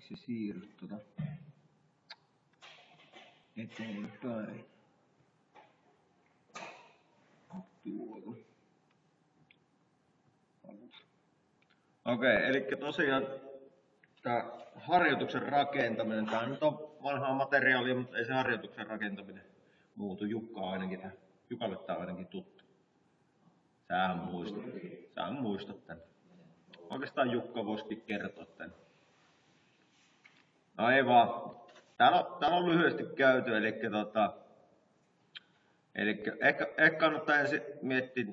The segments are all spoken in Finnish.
Miksi siirryt eteenpäin? Tuolla. Okei, eli tosiaan tämä harjoituksen rakentaminen, tämä nyt on vanhaa materiaalia, mutta ei se harjoituksen rakentaminen muutu. Jukalle tämä on ainakin tuttu. Sähän muistat tämän. Oikeastaan Jukka voisikin kertoa tämän. No ei vaan. Täällä on lyhyesti käyty, eli ehkä kannattaa ensin miettiä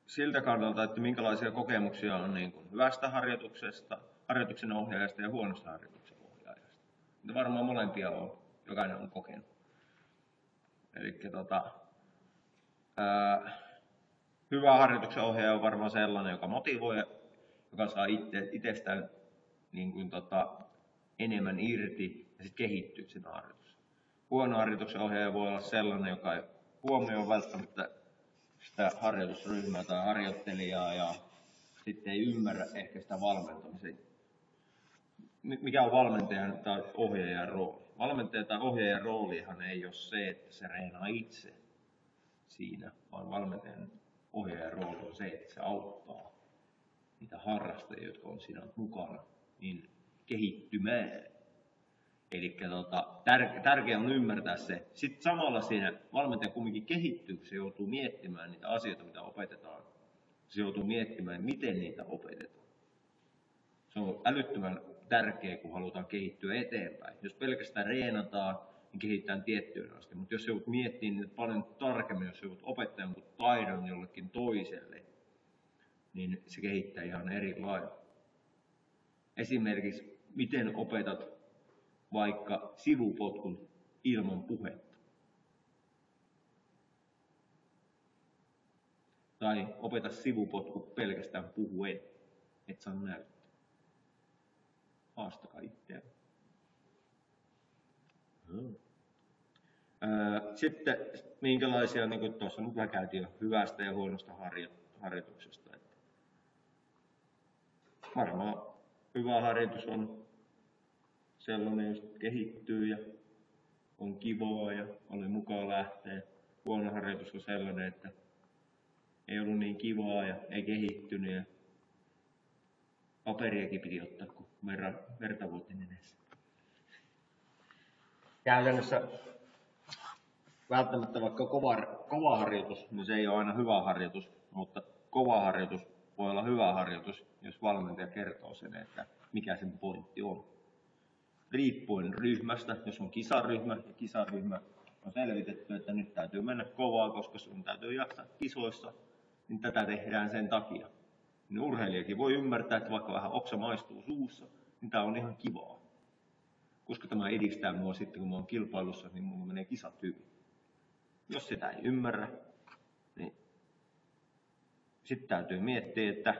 siltä kannalta, että minkälaisia kokemuksia on niin kuin hyvästä harjoituksesta, harjoituksen ohjaajasta ja huonosta harjoituksen ohjaajasta. Mutta varmaan molempia on, jokainen on kokenut. Eli hyvä harjoituksen ohjaaja on varmaan sellainen, joka motivoi, joka saa itsestään niin kuin, enemmän irti ja sitten kehittyy siinä harjoituksessa. Huono harjoituksen ohjaaja voi olla sellainen, joka ei huomioi välttämättä sitä harjoitusryhmää tai harjoittelijaa ja sitten ei ymmärrä ehkä sitä valmentamisen. Mikä on valmentajan tai ohjaajan rooli? Valmentajan tai ohjaajan roolihan ei ole se, että se reenaa itse siinä, vaan valmentajan ohjaajan rooli on se, että se auttaa niitä harrastajia, jotka on siinä mukana, niin kehittymään. Eli tärkeää on ymmärtää se. Sitten samalla siinä valmentaja kumminkin kehittyy, kun se joutuu miettimään niitä asioita, mitä opetetaan. Se joutuu miettimään, miten niitä opetetaan. Se on älyttömän tärkeää, kun halutaan kehittyä eteenpäin. Jos pelkästään reenataan, niin kehitetään tiettyyn asti. Mutta jos joudut miettimään niitä paljon tarkemmin, jos joudut opettamaan jonkun taidon jollekin toiselle, niin se kehittää ihan eri lailla. Esimerkiksi, miten opetat vaikka sivupotkun ilman puhetta. Tai opeta sivupotku pelkästään puhuen, et saa näyttää. Haastakaa itseään. Sitten minkälaisia, niin kuin tuossa nyt käytiin jo hyvästä ja huonosta harjoituksesta. Varmaan hyvä harjoitus on sellainen, jos kehittyy ja on kivaa ja oli mukaan lähteä. Huono harjoitus on sellainen, että ei ollut niin kivaa ja ei kehittynyt ja paperiakin piti ottaa, kun verta vuotin edessä. Käytännössä välttämättä vaikka kova harjoitus, niin se ei ole aina hyvä harjoitus, mutta kova harjoitus voi olla hyvä harjoitus, jos valmentaja kertoo sen, että mikä sen pointti on. Riippuen ryhmästä, jos on kisaryhmä ja kisaryhmä on selvitetty, että nyt täytyy mennä kovaa, koska sun täytyy jaksaa kisoissa, niin tätä tehdään sen takia. Niin urheilijakin voi ymmärtää, että vaikka vähän oksa maistuu suussa, niin tämä on ihan kivaa. Koska tämä edistää mua sitten, kun mä oon kilpailussa, niin mulla menee kisat hyvin. Jos sitä ei ymmärrä, niin sitten täytyy miettiä, että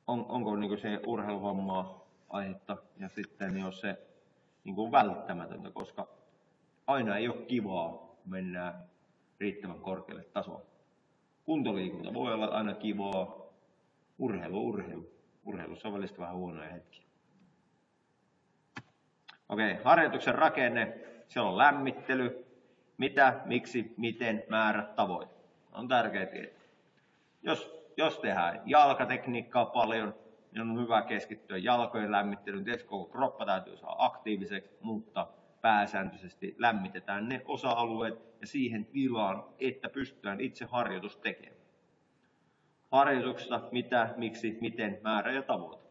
onko niin se urheiluvammaa aihetta ja sitten jos se niin välttämätöntä, koska aina ei ole kivaa, kun mennään riittävän korkealle tasolle. Kuntoliikunta voi olla aina kivaa, urheilussa on välistä vähän huonoja hetkiä. Okei, harjoituksen rakenne, siellä on lämmittely, mitä, miksi, miten, määrä, tavoite. On tärkeää tietää. Jos tehdään jalkatekniikkaa paljon, niin on hyvä keskittyä jalkojen lämmittelyyn. Tietysti koko kroppa täytyy saada aktiiviseksi, mutta pääsääntöisesti lämmitetään ne osa-alueet ja siihen tilaan, että pystytään itse harjoitus tekemään. Harjoituksesta mitä, miksi, miten, määrä ja tavoite.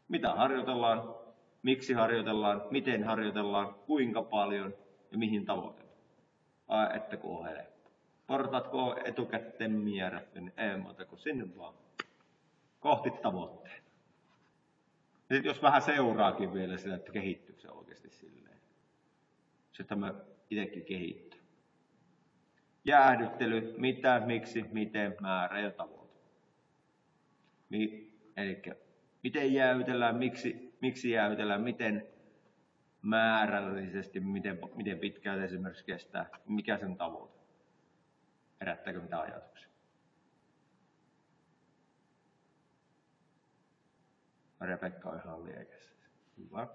Mitä harjoitellaan, miksi harjoitellaan, miten harjoitellaan, kuinka paljon ja mihin tavoitellaan. Että kun on helppo. Portatko etukäteen mierätty, niin ei muuta kuin sinne vaan kohti tavoitteita. Sitten jos vähän seuraakin vielä sitä, että kehittyykö se oikeasti silleen. Sitten mä itsekin kehittyy. Jäähdyttely, mitä, miksi, miten, määrä ja tavoite. Eli miten jäähytellään, miksi jäähytellään, miten määrällisesti, miten pitkään esimerkiksi kestää, mikä sen tavoite. Herättääkö mitä ajatuksia? Rebekka on ihan liekässä. Hyvä.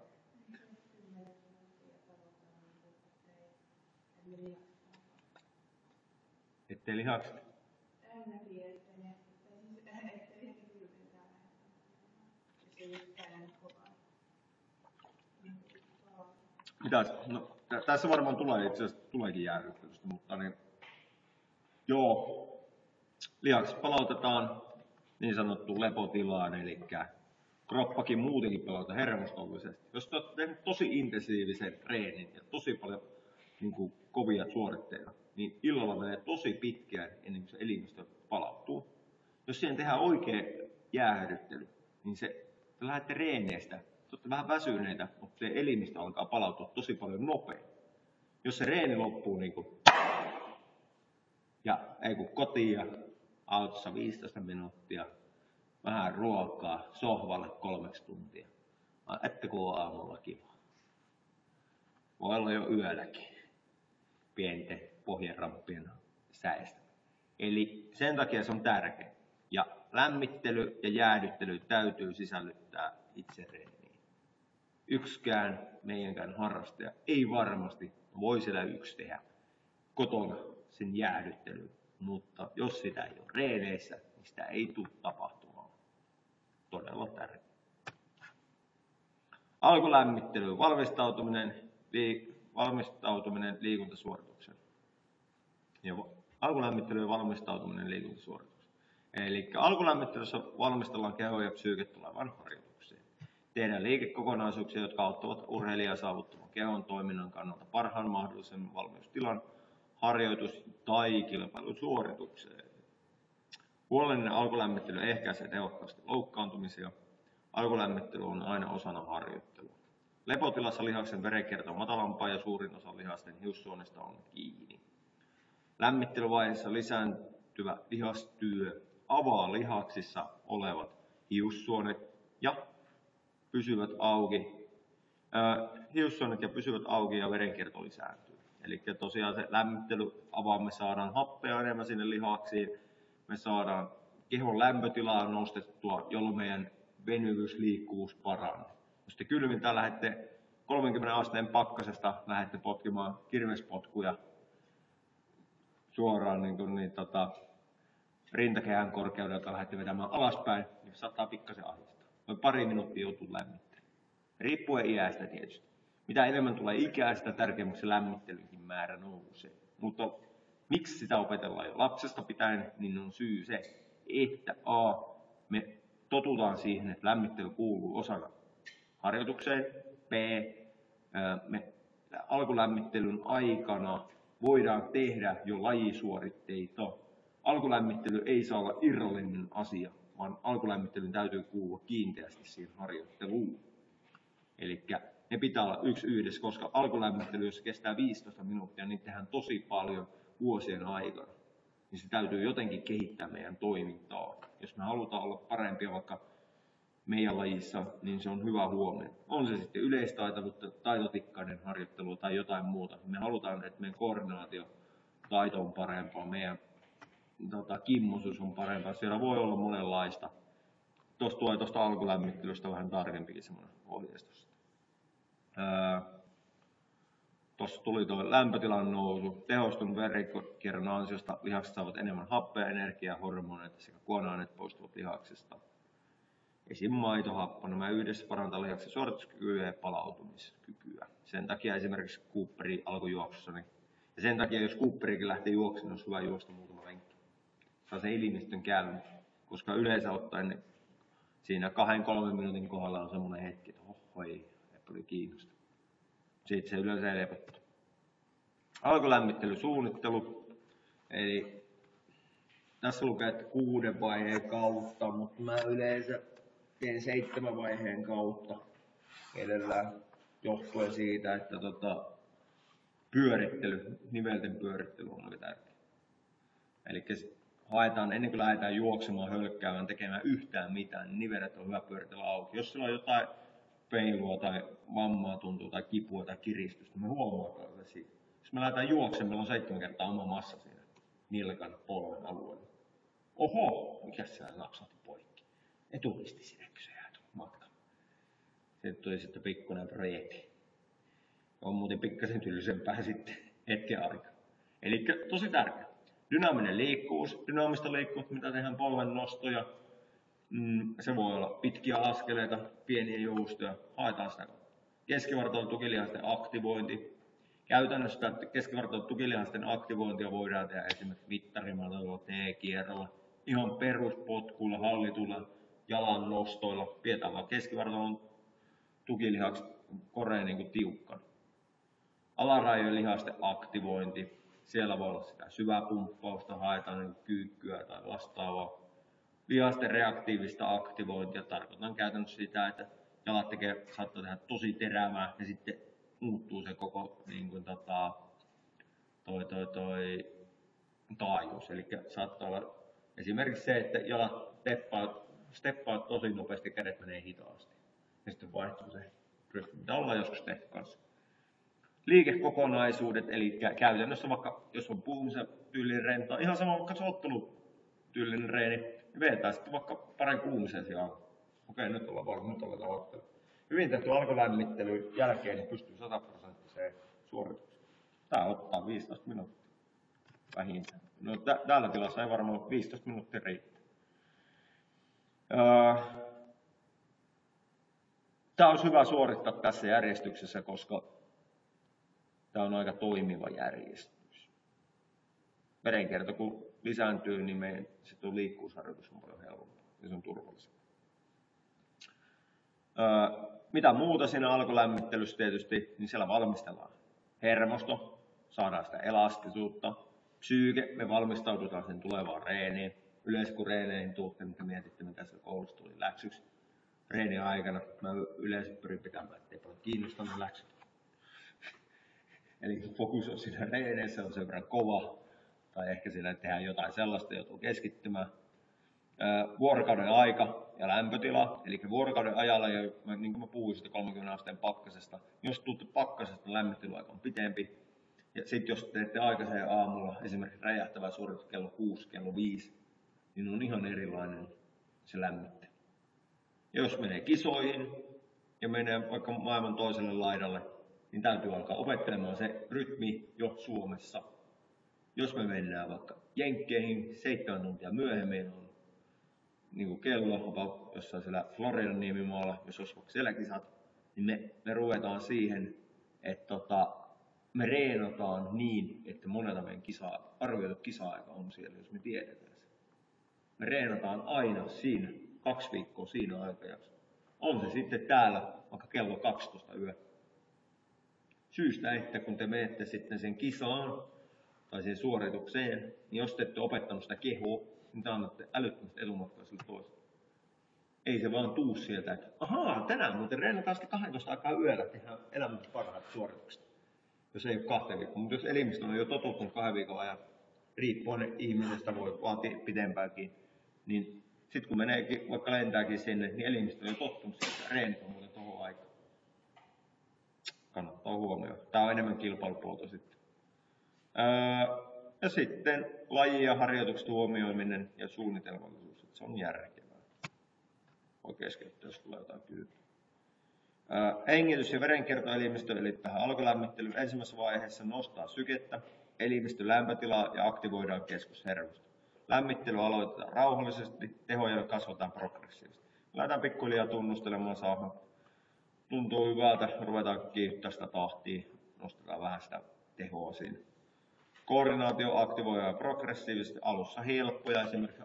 Ettei lihakset? Mitäs? No, tässä varmaan tulee itse asiassa tuleekin jäähdyttelystä, mutta niin, joo, lihakset palautetaan niin sanottuun lepotilaan, eli kroppakin muutenkin palautetaan hermostollisesti. Jos te olette tehneet tosi intensiivisen treenin ja tosi paljon niin kovia suoritteita, niin illalla menee tosi pitkään ennen kuin se elimistö palautuu. Jos siihen tehdään oikea jäähdyttely, niin te lähdette reeneistä, te olette vähän väsyneitä, mutta se elimistö alkaa palautua tosi paljon nopeammin. Jos se reeni loppuu kotiin ja autossa 15 minuuttia, vähän ruokaa, sohvalle 3 tuntia. Että kun on aamulla kiva. Voi olla jo yölläkin pienten pohjarampien säestä. Eli sen takia se on tärkeä. Ja lämmittely ja jäähdyttely täytyy sisällyttää itse reeniin. Yksikään meidänkään harrastaja ei varmasti voi siellä yksin tehdä kotona sen jäähdyttelyyn. Mutta jos sitä ei ole reeneissä, niin sitä ei tule tapahtumaan. Todella tärkeää. Alkulämmittely, valmistautuminen liikuntasuoritukseen. Alkulämmittely ja valmistautuminen liikuntasuoritukseen. Eli alkulämmittelyssä valmistellaan keho ja psyyke tulevaan harjoitukseen. Tehdään liikekokonaisuuksia, jotka auttavat urheilijaa saavuttamaan kehon toiminnan kannalta parhaan mahdollisen valmiustilan harjoitus- tai kilpailusuoritukseen. Huolellinen alkulämmittely ehkäisee tehokkaasti loukkaantumisia. Alkulämmittely on aina osana harjoittelua. Lepotilassa lihaksen verenkierto on matalampaa ja suurin osa lihasten hiussuonista on kiinni. Lämmittelyvaiheessa lisääntyvä lihastyö avaa lihaksissa olevat hiussuonet ja pysyvät auki ja verenkierto lisääntyy. Eli tosiaan se lämmittely avaa, me saadaan happea enemmän sinne lihaksiin, me saadaan kehon lämpötilaa nostettua, jolloin meidän venyvyys, liikkuvuus paranee. Jos te kylmintään lähdette 30 asteen pakkasesta, lähdette potkimaan kirvespotkuja suoraan rintakehän korkeudelta, lähdette vetämään alaspäin, niin saattaa pikkasen ahdistaa. Noin pari minuuttia joutuu lämmittelemään. Riippuen iästä tietysti. Mitä enemmän tulee ikää, sitä tärkeämmäksi lämmittelynkin määrä nousee. Mutta miksi sitä opetellaan jo lapsesta pitäen, niin on syy se, että me totutaan siihen, että lämmittely kuuluu osana harjoitukseen. Me alkulämmittelyn aikana voidaan tehdä jo lajisuoritteita. Alkulämmittely ei saa olla irrallinen asia, vaan alkulämmittelyn täytyy kuulua kiinteästi siihen harjoitteluun. Eli ne pitää olla yksi yhdessä, koska alkulämmittely, jos se kestää 15 minuuttia, niin tehdään tosi paljon vuosien aikana. Niin se täytyy jotenkin kehittää meidän toimintaa. Jos me halutaan olla parempia vaikka meidän lajissa, niin se on hyvä huomio. On se sitten yleistaitavuutta, taitotikkaiden harjoittelua tai jotain muuta. Me halutaan, että meidän koordinaatiotaito on parempaa, meidän kimmoisuus on parempaa. Siellä voi olla monenlaista. Tuosta tulee tuosta alkulämmittelystä vähän tarkempikin semmoinen ohjeistus. Tuossa tuli tuo lämpötilan nousu. Tehostunut verenkierron ansiosta lihakset saavat enemmän happea, energiaa, hormoneita sekä kuona-aineet poistuvat lihaksesta. Esim. Maitohappo. Nämä yhdessä parantaa lihaksen suorituskykyä ja palautumiskykyä. Sen takia esimerkiksi Cooperi alkujuoksussa, ja sen takia jos Cooperikin lähtee juoksemaan, olisi hyvä juosta muutama lenkki. Saa sen elimistön käynnin, koska yleensä ottaen siinä 2-3 minuutin kohdalla on semmoinen hetki, että ei oli kiinnostunut. Sitten se yleensä helpottuu. Alkulämmittelysuunnittelu. Eli tässä lukee, että 6 vaiheen kautta, mutta mä yleensä teen 7 vaiheen kautta edellä johtuen siitä, että nivelten pyörittely on aika tärkeä. Eli haetaan ennen kuin lähdetään juoksemaan, hölkkäämään, tekemään yhtään mitään, niin nivelet on hyvä pyöritellä auki. Jos sillä on jotain peilua tai vammaa tuntuu tai kipua tai kiristystä, me huomataan siitä. Jos me lähdetään juoksemaan, meillä on 7 kertaa oma massa siinä nilkan polven alueella. Oho, mikäs siellä napsahti poikki? Eturisti sinäkö se jää tuon matkan? Sitten tuli sitten pikkuinen projekti. On muuten pikkasen tylsempää sitten hetken aikaa. Eli tosi tärkeä. Dynaaminen liikkuvuus. Dynaamista liikkuvuutta, mitä tehdään polven nostoja. Se voi olla pitkiä askeleita, pieniä joustoja. Haetaan sitä. Keskivartalon tukilihasten aktivointi. Käytännössä keskivartalon tukilihasten aktivointia voidaan tehdä esimerkiksi mittarimatolla, T-kierrolla. Ihan peruspotkuilla, hallitulla, jalan nostoilla. Pidetään vaan keskivartalon tukilihakset koreen niin kuin tiukkana. Alarajojen lihasten aktivointi. Siellä voi olla sitä syväpumppausta, haetaan niin kyykkyä tai vastaavaa. Lihasten reaktiivista aktivointia. Tarkoitan käytännössä sitä, että jalat saattaa tehdä tosi terävää ja sitten muuttuu se koko niin kuin, taajuus. Eli saattaa olla esimerkiksi se, että jalat steppaavat tosi nopeasti, kädet menee hitaasti. Ja sitten vaihtuu se rytmi, mitä ollaan joskus tehty kanssa. Liikekokonaisuudet, eli käytännössä vaikka jos on puhumisen tyylinen rento, ihan sama vaikka sottelu tyylinen reeni, niin vedetään sitten vaikka parin kuumisen sijaan. Okei, nyt ollaan valmis, nyt aletaan ottelemaan. Hyvin tehty alkulämmittelyn jälkeen niin pystyy 100% suoritukseen. Tää ottaa 15 minuuttia vähintään. No täällä tilassa ei varmaan 15 minuuttia riittää. Tää on hyvä suorittaa tässä järjestyksessä, koska tämä on aika toimiva järjestys. Verenkierto kun lisääntyy, niin sitten liikkuvuusharjoitus on paljon helpompaa ja se on turvallisempaa. Mitä muuta siinä alkulämmittelyssä tietysti, niin siellä valmistellaan hermosto, saadaan sitä elastisuutta, psyyke, me valmistaudutaan sen tulevaan reeniin. Yleensä kun reeneihin tuutte, mitä mietitte, mitä se koulussa tuli läksyksi. Reenin aikana mä yleensä pyrin pitämään, ettei paljon kiinnosta ne läksyt. Eli fokus on siinä reeneissä, on sen verran kova, tai ehkä siinä tehdään jotain sellaista, joutuu keskittymään. Vuorokauden aika ja lämpötila, eli vuorokauden ajalla, ja niin kuin mä puhuin siitä 30 asteen pakkasesta, jos tuutte pakkasesta, lämmittelyaika on pitempi. Ja sitten jos teette aikaiseen aamulla, esimerkiksi räjähtävä suoritus kello 6, kello 5, niin on ihan erilainen se lämmittely. Ja jos menee kisoihin ja menee vaikka maailman toiselle laidalle, niin täytyy alkaa opettelemaan se rytmi jo Suomessa. Jos me mennään vaikka Jenkkeihin 7 tuntia myöhemmin, on niin kuin kello jossain siellä Floridan niemimaalla, jos olisi vaikka siellä kisat, niin me ruvetaan siihen, että me reenataan niin, että monelta meidän arvioitu kisa-aika on siellä, jos me tiedetään se. Me reenataan aina siinä, 2 viikkoa siinä aikajaksossa. On se sitten täällä vaikka kello 12 yö. Syystä, että kun te menette sitten sen kisaan tai sen suoritukseen, niin jos te ette opettanut sitä kehoa, niin te annatte älyttömästi etumatkaa sille toiselle. Ei se vaan tuu sieltä, että ahaa, tänään muuten reenataan sitten 12 aikaa yöllä, tehdään elämän parhaat suoritukset. Jos ei ole 2 viikkoa, mutta jos elimistö on jo totuttunut 2 viikon ajan, riippuen ihmisestä voi vaatia pitempääkin, niin sitten kun meneekin, vaikka lentääkin sinne, niin elimistö on jo tottunut siihen, reenit on muuten tuohon aikaan. Kannattaa huomioida. Tämä on enemmän kilpailupuolta sitten. Ja sitten laji- ja harjoitukset huomioiminen ja suunnitelmallisuus, että se on järkevää. Voi keskeyttää, jos tulee jotain kyytiä. Hengitys- ja verenkiertoelimistö, eli tähän alkulämmittelyyn ensimmäisessä vaiheessa nostaa sykettä, elimistön lämpötilaa ja aktivoidaan keskushermosto. Lämmittely aloitetaan rauhallisesti, tehoja kasvataan progressiivisesti. Lähdetään pikkuhiljaa tunnustelemaan saada. Tuntuu hyvältä, ruvetaan kiihdyttää sitä tahtia, nostetaan vähän sitä tehoa siinä. Koordinaatio aktivoidaan progressiivisesti, alussa helppoja, esimerkiksi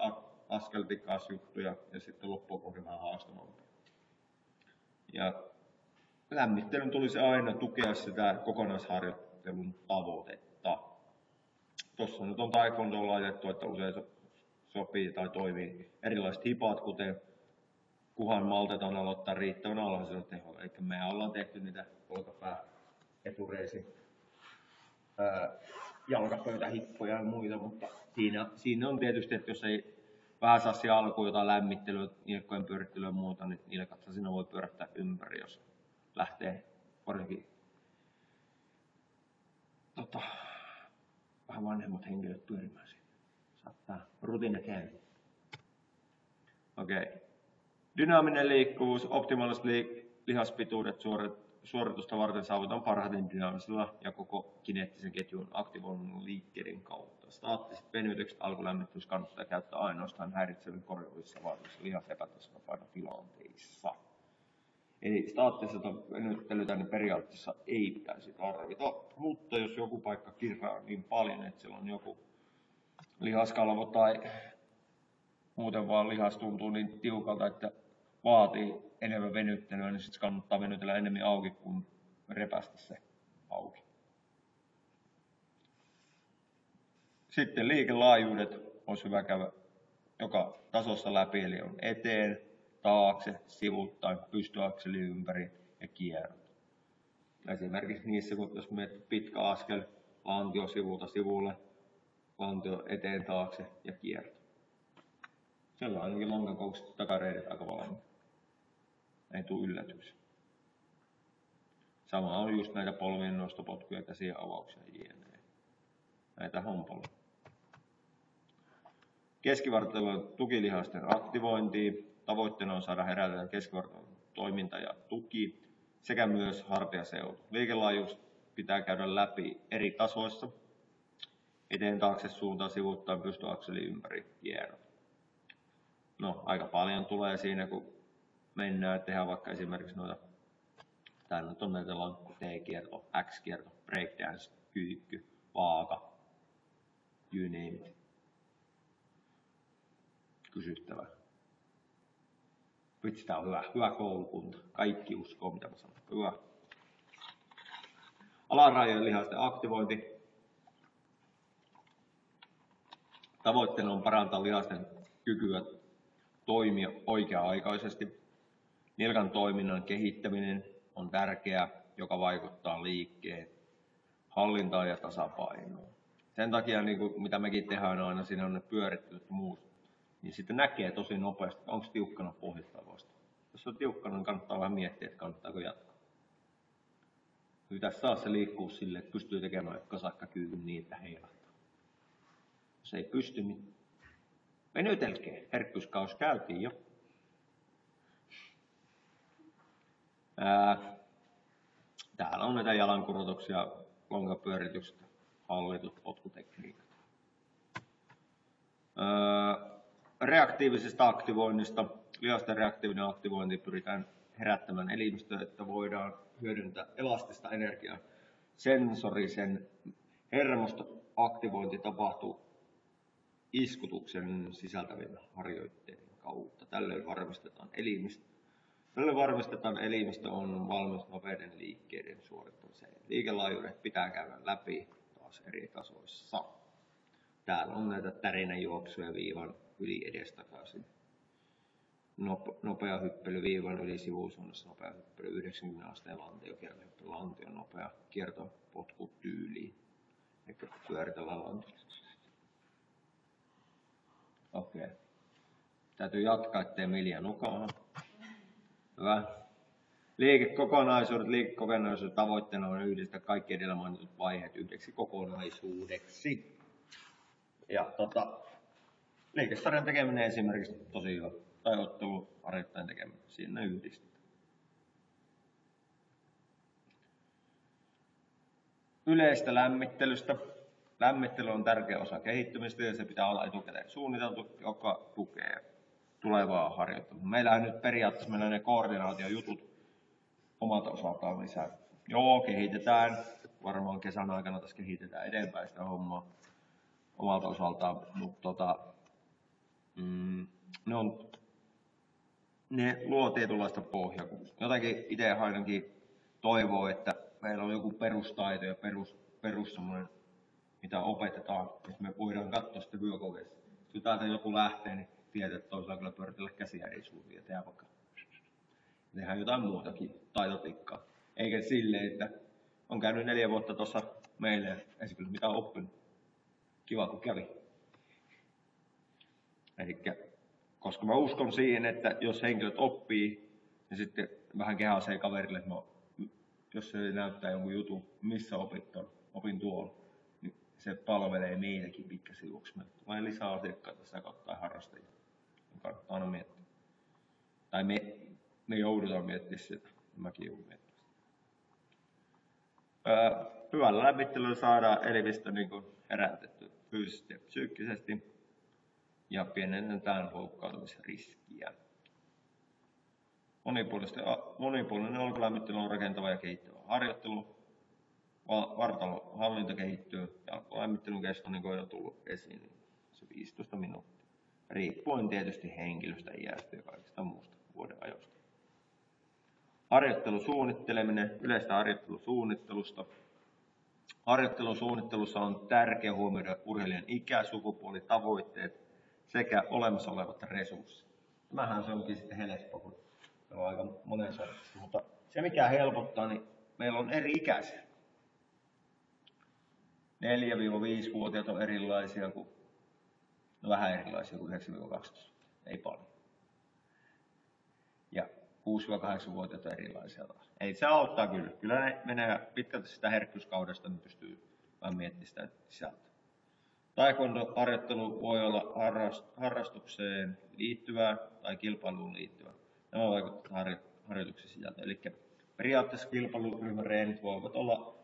askeltikasjuttuja ja sitten loppuun kohden vähän haastavampia. Ja lämmittelyn tulisi aina tukea sitä kokonaisharjoittelun tavoitetta. Tuossa nyt on taekwondoon laitettu, että usein sopii tai toimii erilaiset hipat, kuten kunhan maltetaan aloittaa riittävän alhaisella teholla. Eli me ollaan tehty niitä olkapää, etureisi, jalkapöytähippoja ja muita, mutta siinä on tietysti, että jos ei vähän saa siihen alkuun jotain lämmittelyä, nilkkojen pyörittelyä ja muuta, niin nilkatsa siinä voi pyörähtää ympäri, jos lähtee varsinkin vähän vanhemmat henkilöt pyörimään siinä. Saattaa rutiina käydä. Okei. Dynaaminen liikkuvuus, optimaaliset lihaspituudet suoritusta varten saavutaan parhaiten dynaamisella ja koko kineettisen ketjun aktivoinnin liikkeiden kautta. Staattiset venytykset alkulämmitys kannattaa käyttää ainoastaan häiritsevin korjaavissa vaatimuksissa lihasepätasapainotilanteissa. Eli staattisesta venyttelytä niin periaatteessa ei pitäisi tarvita, mutta jos joku paikka kirraa niin paljon, että siellä on joku lihaskalvo tai muuten vaan lihas tuntuu niin tiukalta, että vaatii enemmän venyttelyä, niin sitten kannattaa venytellä enemmän auki kuin repästä se auki. Sitten liikelaajuudet olisi hyvä käydä joka tasossa läpi, eli on eteen, taakse, sivuttain, pystyakselin ympäri ja kierrot. Esimerkiksi niissä, kun jos mietit pitkä askel, lantio sivulta sivulle, lantio eteen, taakse ja kierto. Siellä on ainakin lonkankoukset takareidet aika valmiita. Ei tule yllätyksiä. Sama on just näitä polvien nostopotkuja, käsien avauksia jne. Näitä hompalla. Keskivartalon tukilihasten aktivointia. Tavoitteena on saada herätellä keskivartalon toiminta ja tuki sekä myös hartiaseutu. Liikelaajuus pitää käydä läpi eri tasoissa. Eteen, taakse, suuntaan, sivuttain, pystyakselin ympäri, kierrot. No, aika paljon tulee siinä, kun mennään tehdään vaikka esimerkiksi noita, täällä nyt on näitä lankku, T-kierto, X-kierto, breakdance, kyykky, vaaka, you name it. Kysyttävää. Vitsi, tää on hyvä koulukunta. Kaikki uskoo, mitä mä sanon. Hyvä. Alarajojen lihasten aktivointi. Tavoitteena on parantaa lihasten kykyä toimia oikea-aikaisesti. Nilkan toiminnan kehittäminen on tärkeää, joka vaikuttaa liikkeen hallintaan ja tasapainoon. Sen takia, niin kuin, mitä mekin tehdään aina, siinä on ne pyörittelyt ja muut, niin sitten näkee tosi nopeasti, onko tiukkana pohjasta vasta. Jos on tiukkana, niin kannattaa vähän miettiä, että kannattaako jatkaa. Pitäisi saada se liikkuu sille, että pystyy tekemään kasakkakyykyn niin, että heilahtaa. Jos ei pysty, niin venytelkee. Herkkyyskaus käytiin jo. Täällä on näitä jalankurotuksia, lonkapyöritykset, hallitut potkutekniikat. Reaktiivisesta aktivoinnista. Lihasten reaktiivinen aktivointi pyritään herättämään elimistöä, että voidaan hyödyntää elastista energiaa. Sensorisen hermostoaktivointi tapahtuu iskutuksen sisältävien harjoitteiden kautta. Tällöin varmistetaan elimistö on valmis nopeiden liikkeiden suorittamiseen. Liikelaajuudet pitää käydä läpi taas eri tasoissa. Täällä on näitä tärinäjuoksuja viivan yli edestakaisin. Nopea hyppely viivan yli sivusuunnassa, nopea hyppely 90 asteen lantiokierto, lantion nopea kiertopotku tyyliin. Eli pyöritellään lantia. Okei. Täytyy jatkaa, ettei Milja nukaa. Hyvä. Liikekokonaisuuden tavoitteena on yhdistää kaikki edellä mainitut vaiheet yhdeksi kokonaisuudeksi. Ja liikesarjan tekeminen esimerkiksi tosi hyvä. Tai otteluharjoitteen tekeminen. Siinä yhdistetään. Yleistä lämmittelystä. Lämmittely on tärkeä osa kehittymistä ja se pitää olla etukäteen suunniteltu, joka tukee tulevaa harjoittelua. Meillähän nyt periaatteessa ne koordinaatiojutut omalta osaltaan lisää. Joo, kehitetään. Varmaan kesän aikana tässä kehitetään eteenpäin sitä hommaa omalta osaltaan, mutta ne luo tietynlaista pohjaa. Jotenkin itse ainakin toivoo, että meillä on joku perustaito ja perus semmoinen, mitä opetetaan, että me voidaan katsoa sitä vyökokeessa. Kun täältä joku lähtee, niin tietää, että toisella kyllä pyöritellä käsiä eri suuntiin ja tehdään vaikka. Tehdään jotain muutakin taitotikkaa. Eikä silleen, että on käynyt 4 vuotta tuossa meille, ei kyllä mitään oppinut. Kiva kun kävi. Elikkä, koska mä uskon siihen, että jos henkilöt oppii, niin sitten vähän kehasee kaverille, että jos se näyttää jonkun jutun, missä opin tuolla, niin se palvelee meilläkin pitkässä juoksussa. Tulee lisää asiakkaita sitä kautta tai harrastajia. Kannattaa aina miettiä. Tai me joudutaan miettimään sitä. mäkin olen miettinyt. Hyvällä lämmittelyllä saadaan elimistö niin herätetty fyysisesti ja psyykkisesti ja pienennetään loukkaantumisriskiä. Monipuolinen alkulämmittely on rakentava ja kehittävä harjoittelu. Vartalon hallinta kehittyy ja alkulämmittelyn kesto, niin kuin on jo tullut esiin, niin se 15 minuuttia. Riippuen tietysti henkilöstä, iästä ja kaikesta muusta vuoden ajoista. Harjoittelusuunnitteleminen, yleistä harjoittelusuunnittelusta. Harjoittelusuunnittelussa on tärkeää huomioida urheilijan ikä, sukupuoli, tavoitteet sekä olemassa olevat resurssit. Tämähän se onkin sitten helppo, kun meillä on aika monen sortista, mutta se mikä helpottaa, niin meillä on eri ikäisiä. 4-5-vuotiaat on erilaisia kuin, vähän erilaisia kuin 9-12, ei paljon. Ja 6-8-vuotiaat on erilaisia taas. Eli se auttaa kyllä. Kyllä ne menee pitkälti sitä herkkyyskaudesta, niin pystyy vähän miettimään sitä sisältöä. Taekwondo-harjoittelu voi olla harrastukseen liittyvää tai kilpailuun liittyvää. Nämä vaikuttavat harjoituksen sisältöön. Eli periaatteessa kilpailuryhmäreenit voivat olla,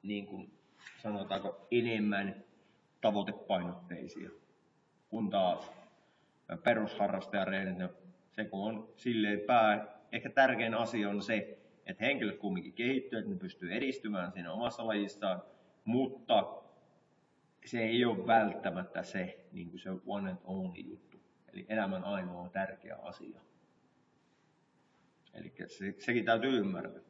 niin kuin sanotaanko, enemmän tavoitepainotteisia, kun taas perusharrastajareenit, se kun on silleen ehkä tärkein asia on se, että henkilöt kumminkin kehittyy, että ne pystyy edistymään siinä omassa lajissaan, mutta se ei ole välttämättä se, niin kuin se one and only juttu, eli elämän ainoa tärkeä asia. Eli sekin täytyy ymmärtää.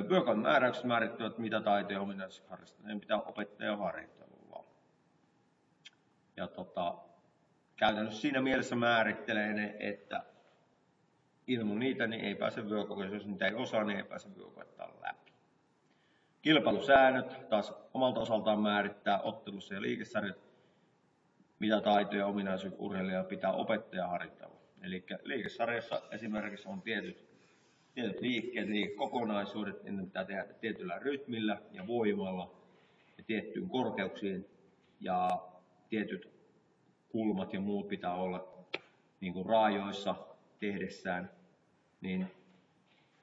Vyökauden määräykset määrittävät, mitä taitoja ominaisuuksia harrastetaan, ne pitää opettaja harjoitella. Ja käytännössä siinä mielessä määrittelee ne, että ilman niitä niin ei pääse vyökokeeseen, jos niitä ei osaa, niin ei pääse vyökoettaan läpi. Kilpailusäännöt taas omalta osaltaan määrittää ottelussa ja liikesarjat, mitä taitoja ja ominaisuuksia urheilija pitää opettaja harjoitella. Eli liikesarjassa esimerkiksi on tietyt liikkeet, liikekokonaisuudet, ne pitää tehdä tietyllä rytmillä ja voimalla ja tiettyyn korkeuksiin ja tietyt kulmat ja muut pitää olla niin kuin raajoissa tehdessään, niin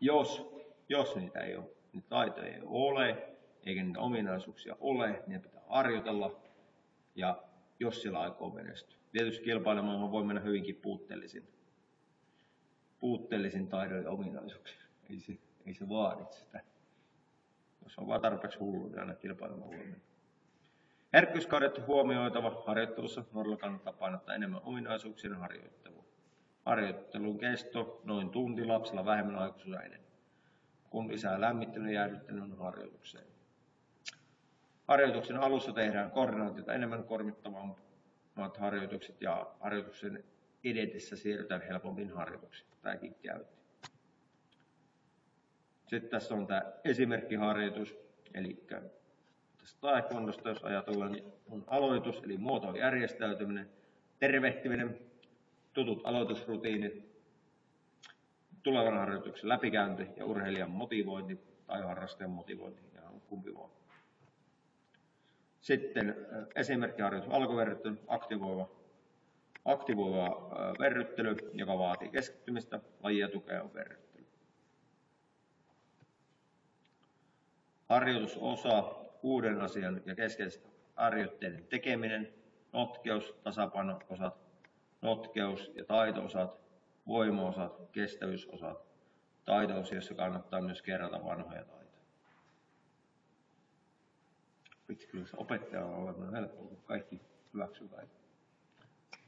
jos niitä ei ole, niitä taitoja ei ole, eikä niitä ominaisuuksia ole, niin pitää harjoitella, ja jos sillä aikoo menestyä. Tietysti kilpailemaan voi mennä hyvinkin puutteellisin taidoin ja ominaisuuksia. Ei se vaadi sitä. Jos on vaan tarpeeksi hullu, niin aina kilpailemaan voi mennä. Herkkyyskaudet huomioitava harjoittelussa. Nuorilla kannattaa painottaa enemmän ominaisuuksien harjoittelua. Harjoittelun kesto noin tunti, lapsilla vähemmän, aikuisilla enemmän. Kun lisää lämmittelyn ja jäähdyttelyn harjoitukseen. Harjoituksen alussa tehdään koordinaatiota enemmän kuormittavammat harjoitukset ja harjoituksen edetessä siirrytään helpommin harjoituksiin. Tämäkin käytiin. Sitten tässä on tämä esimerkkiharjoitus, eli tästä taekwondosta, jos ajatellaan, niin on aloitus, eli muotoon järjestäytyminen, tervehtiminen, tutut aloitusrutiinit, tulevan harjoituksen läpikäynti ja urheilijan motivointi tai harrastajan motivointi, ihan kumpi vaan. Sitten esimerkkiharjoitus, alkuverryttely, aktivoiva verryttely, joka vaatii keskittymistä, lajia tukea verryttely. Harjoitusosa, uuden asian ja keskeisten harjoitteiden tekeminen, notkeus, tasapaino-osat, notkeus ja taito-osat, voima-osat, kestävyysosat, taito-osiossa kannattaa myös kerrata vanhoja taitoja. Vitsi, kyllä se opettaja on olemaan helppoa, kun kaikki hyväksyy kaikki.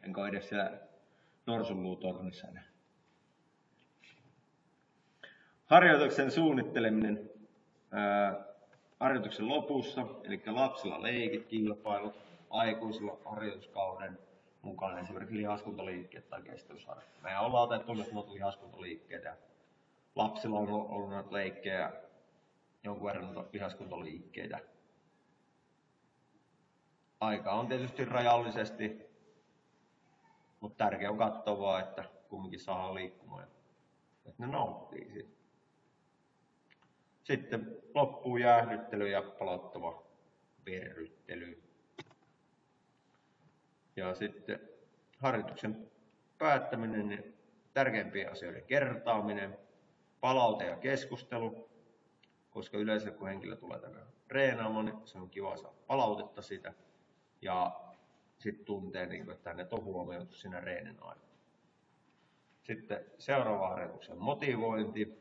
Enkä ole edes siellä norsunluutornissa enää. Harjoituksen suunnitteleminen harjoituksen lopussa, eli lapsilla leikit, kilpailut, aikuisilla harjoituskauden mukaan esimerkiksi lihaskuntoliikkeet tai kestävyysharjoitukset. Mehän ollaan otettu nyt lihaskuntoliikkeet ja lapsilla on ollut näitä leikkejä, jonkun verran lihaskuntoliikkeitä. Aika on tietysti rajallisesti, mutta tärkeää on katsoa vaan, että kumminkin saadaan liikkumaan ja että ne nauttii siitä. Sitten loppuu jäähdyttely ja palauttava verryttely. Ja sitten harjoituksen päättäminen tärkeimpien asioiden kertaaminen, palaute ja keskustelu, koska yleensä kun henkilö tulee tänne treenaamaan, niin se on kiva saada palautetta siitä ja sitten tuntee, että hänet on huomioitu siinä reenin aikana. Sitten seuraava harjoituksen motivointi,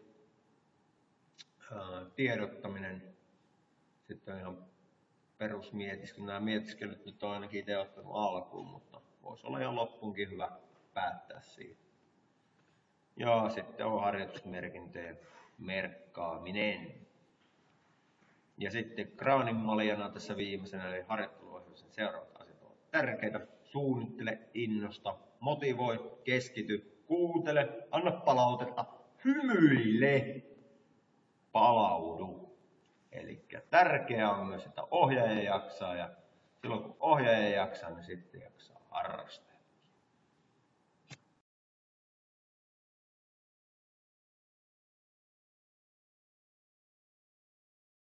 tiedottaminen, sitten on ihan perusmietiskely. Nämä mietiskelyt nyt on ainakin itse ottanut alkuun, mutta voisi olla ihan loppuunkin hyvä päättää siitä. Ja sitten on harjoitusmerkintöjen merkkaaminen. Ja sitten Kraanin-maljana tässä viimeisenä, eli harjoitteluohjelmisen seuraavat asiat ovat tärkeitä. Suunnittele, innosta, motivoi, keskity, kuuntele, anna palautetta, hymyile, palaudu. Eli tärkeää on myös, että ohjaaja jaksaa ja silloin kun ohjaaja jaksaa, niin sitten jaksaa harrastaa.